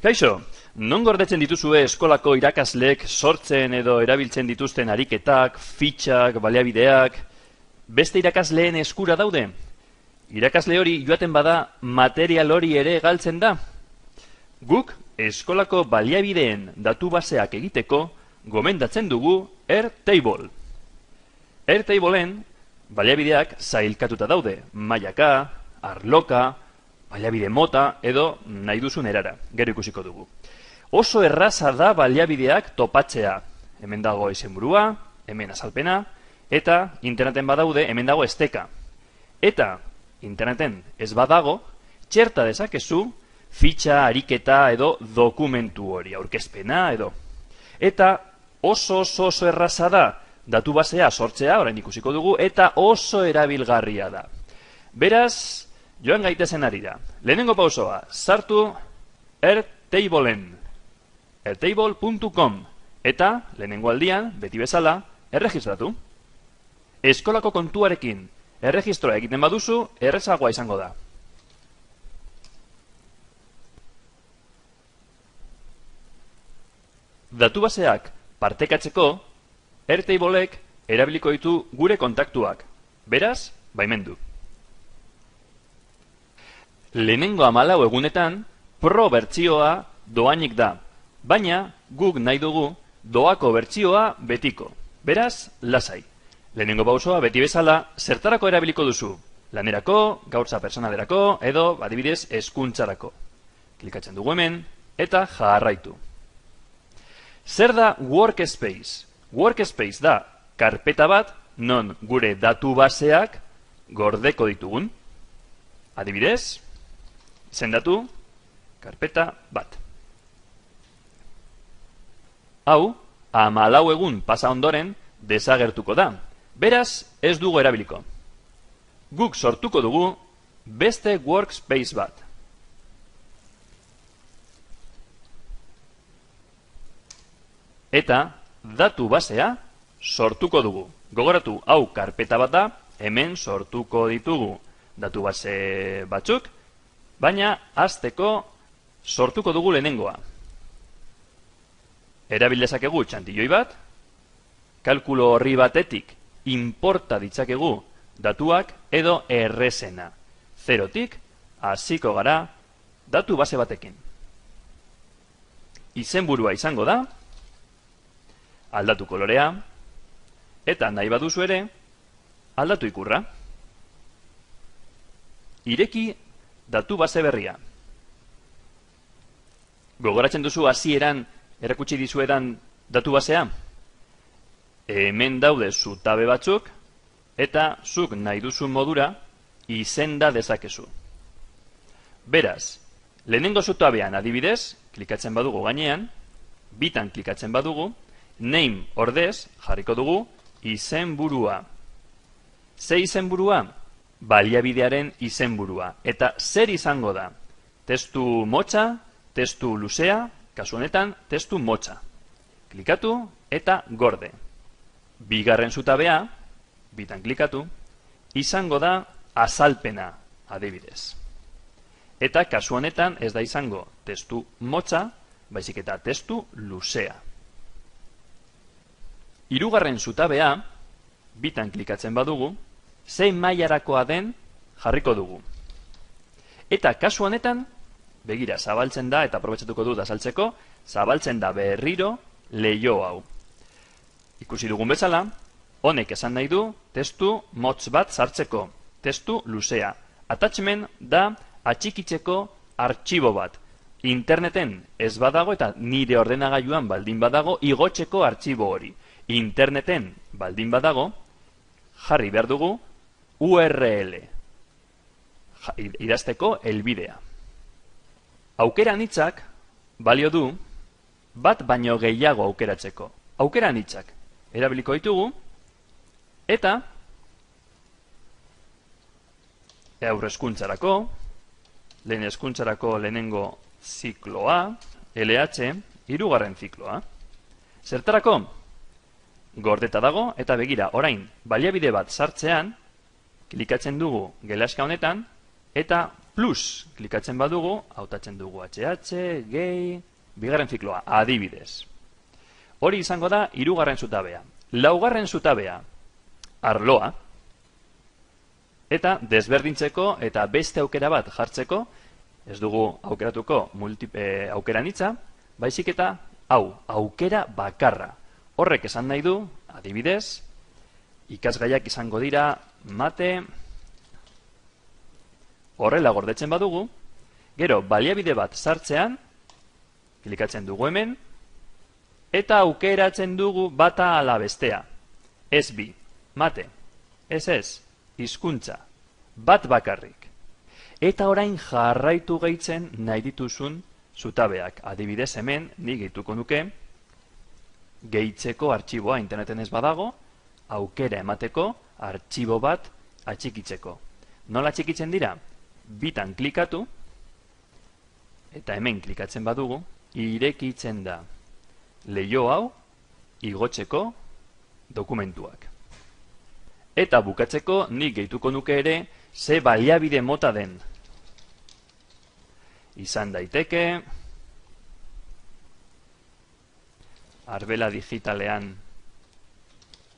Kaixo, non gordetzen dituzue eskolako irakasleek sortzen edo erabiltzen dituzten ariketak, fitxak, baliabideak, beste irakasleen eskura daude? Irakasle hori joaten bada material hori ere galtzen da? Guk eskolako baliabideen datu baseak egiteko gomendatzen dugu Airtable. Airtableen baliabideak sailkatuta daude, mailaka, arloka, baliabide mota edo nahi duzun erara, gero ikusiko dugu. Oso erraza da baliabideak topatzea. Hemen dago izenburua, hemen azalpena, eta interneten badaude, hemen dago esteka. Eta interneten ez badago, txerta dezakezu fitxa, ariketa edo dokumentu hori, aurkezpena edo. Eta oso erraza da datu basea sortzea, orain ikusiko dugu, eta oso erabilgarria da. Beraz, joan gaitezen harira. Lehenengo pausoa, sartu Airtableen, airtable.com, eta lehenengo aldian, beti bezala, erregistratu. Eskolako kontuarekin erregistroa egiten baduzu, errezagoa izango da. Datu baseak partekatzeko, Airtableek erabiliko ditu gure kontaktuak. Beraz, baimendu. Lehenengo 14 egunetan, pro bertsioa doainik da, baina guk nahi dugu doako bertsioa betiko. Beraz, lasai. Lehenengo pausoa beti bezala, zertarako erabiliko duzu? Lanerako, gaurtza personalerako, edo, adibidez, hezkuntzarako. Klikatzen dugu hemen, eta jarraitu. Zer da Workspace? Workspace da karpeta bat non gure datu baseak gordeko ditugun. Adibidez, izendatu karpeta bat. Hau, 14 egun pasa ondoren desagertuko da. Beraz, ez dugu erabiliko. Guk sortuko dugu beste Workspace bat. Eta datu basea sortuko dugu. Gogoratu, hau karpeta bat da, hemen sortuko ditugu datu base batzuk, baina hasteko sortuko dugu lehenengoa. Erabil dezakegu txantilloi bat, kalkulo horri batetik inporta ditzakegu datuak edo errezena. Zerotik hasiko gara datu base batekin. Izenburua izango da, aldatu kolorea, eta nahi baduzu ere, aldatu ikurra. Ireki datu base berria. Gogoratzen duzu hasieran erakutsi dizuedan datu basea? Hemen daude zutabe batzuk, eta zuk nahi duzun modura izenda dezakezu. Beraz, lehenengo zutabean adibidez, klikatzen badugu gainean, bitan klikatzen badugu, name ordez jarriko dugu izenburua. Ze izenburua? Baliabidearen izenburua. Eta zer izango da? Testu motza, testu luzea, kasu honetan testu motza. Klikatu eta gorde. Bigarren zutabea, bitan klikatu, izango da azalpena, adibidez. Eta kasu honetan ez da izango testu motza, baizik eta testu luzea. Hirugarren zutabea, bitan klikatzen badugu, zein mailarakoa den jarriko dugu. Eta kasu honetan, begira, zabaltzen da, eta aprobetxatuko dut azaltzeko, zabaltzen da berriro leiho hau. Ikusi dugun bezala, honek esan nahi du testu motz bat sartzeko, testu luzea. Attachment da atxikitzeko artxibo bat. Interneten ez badago eta nire ordenagailuan baldin badago igotzeko artxibo hori. Interneten baldin badago, jarri behar dugu URL, idazteko helbidea. Aukera anitzak balio du bat baino gehiago aukeratzeko. Aukera anitzak erabiliko ditugu eta aurrezkuntzarako, lehen hezkuntzarako lehenengo zikloa, LH, hirugarren zikloa. Zertarako? Gordeta dago, eta begira, orain, baliabide bat sartzean, klikatzen dugu gelaska honetan, eta plus klikatzen badugu, hautatzen dugu HH, gehi, bigarren zikloa, adibidez. Hori izango da hirugarren zutabea. Laugarren zutabea, arloa, eta desberdintzeko eta beste aukera bat jartzeko, ez dugu aukeratuko aukeran hitza, baizik eta hau, aukera bakarra. Horrek esan nahi du, adibidez, ikasgaiak izango dira mate, horrela gordetzen badugu, gero baliabide bat sartzean, klikatzen dugu hemen, eta aukeratzen dugu bata ala bestea. Ez bi, mate, ez, hizkuntza, bat bakarrik. Eta orain jarraitu gehitzen nahi dituzun zutabeak. Adibidez hemen, ni gehituko nuke, gehitzeko artxiboa interneten ez badago, aukera emateko artxibo bat atxikitzeko. Nola atxikitzen dira? Bitan klikatu, eta hemen klikatzen badugu, irekitzen da leiho hau igotzeko dokumentuak. Eta bukatzeko nik gehituko nuke ere ze baliabide mota den. Izan daiteke arbela digitalean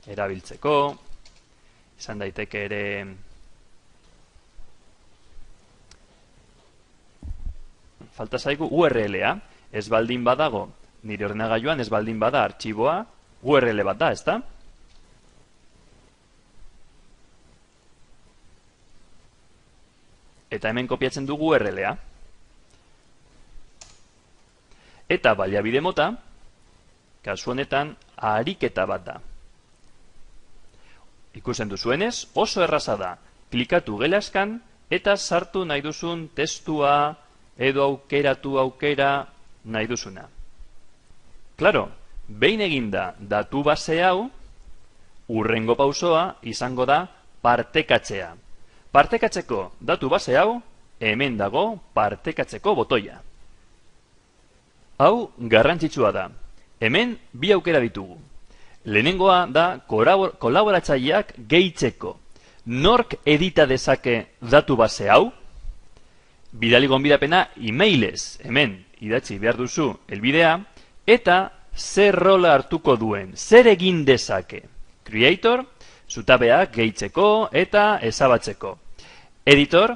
erabiltzeko, izan daiteke ere falta zaigu URL-a, ez baldin badago, nire ordenagailuan ez baldin bada artxiboa, URL bat da, ezta? Eta hemen kopiatzen dugu URL-a. Eta baliabide mota, kasu honetan, ariketa bat da. Ikusten duzuenez, oso erraza da. Klikatu gelaskan eta sartu nahi duzun testua edo aukeratu aukera nahi duzuna. Klaro, behin eginda datu base hau, hurrengo pausoa izango da partekatzea. Partekatzeko datu base hau, hemen dago partekatzeko botoia. Hau garrantzitsua da. Hemen bi aukera ditugu. Lehenengoa da kolaboratzaileak gehitzeko. Nork edita dezake datu base hau? Bidali gonbidapena emailez, hemen idatzi behar duzu helbidea, eta zer rola hartuko duen, zer egin dezake. Creator, zutabeak gehitzeko eta ezabatzeko. Editor,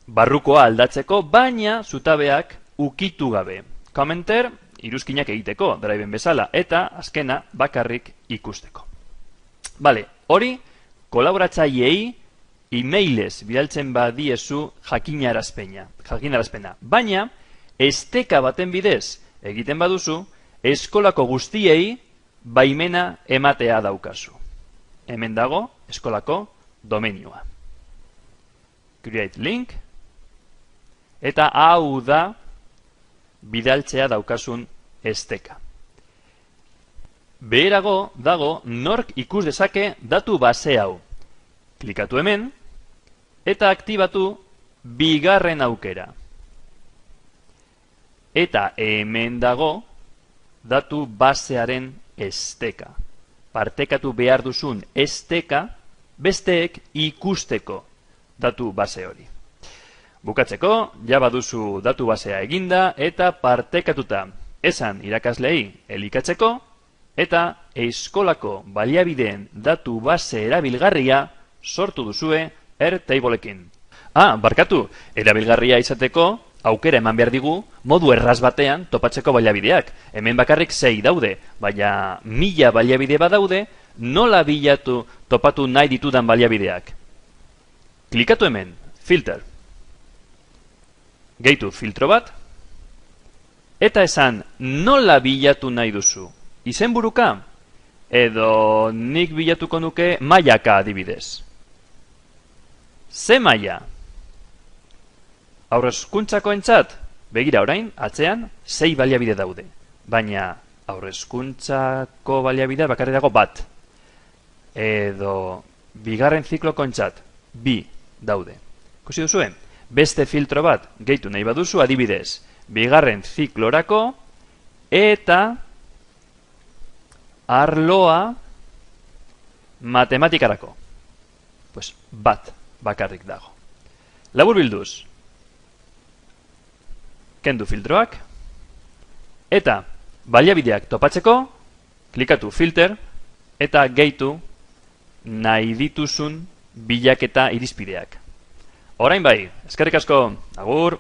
barrukoa aldatzeko, baina zutabeak ukitu gabe. Commenter, iruzkinak egiteko, driven bezala, eta azkena bakarrik ikusteko. Bale, hori kolaboratzaileei emailez bidaltzen badiezu jakinarazpena. Baina, esteka baten bidez egiten baduzu, eskolako guztiei baimena ematea daukazu. Hemen dago eskolako domeinua. Create link, eta hau da bidaltzea daukasun esteka. Beherago dago nork ikus dezake datu base hau. Klikatu hemen, eta aktibatu bigarren aukera. Eta hemen dago datu basearen esteka. Partekatu behar duzun esteka besteek ikusteko datu base hori. Bukatzeko, ja baduzu datu basea eginda eta partekatuta. Esan irakaslei elikatzeko eta eskolako baliabideen datu base erabilgarria sortu duzue Airtableekin. Barkatu, erabilgarria izateko aukera eman behar digu modu erraz batean topatzeko baliabideak. Hemen bakarrik 6 daude, baina 1000 baliabide badaude, nola bilatu topatu nahi ditudan baliabideak. Klikatu hemen, filter. Gehitu filtro bat, eta esan nola bilatu nahi duzu. Izenburuka, edo nik bilatuko nuke mailaka adibidez. Ze maila? Aurrezkuntzako entzat, begira orain, atzean, 6 baliabide daude. Baina aurrezkuntzako baliabidea bakarri dago bat. Edo bigarren zikloko entzat, 2 daude. Ikusi duzuen? Beste filtro bat gehitu nahi baduzu adibidez. Bigarren ziklorako eta arloa matematikarako. Pues bat bakarrik dago. Labur bilduz, kendu filtroak, eta baliabideak topatzeko, klikatu filter, eta gehitu nahi dituzun bilaketa irizpideak. Orain bai, eskerrik asko, agur!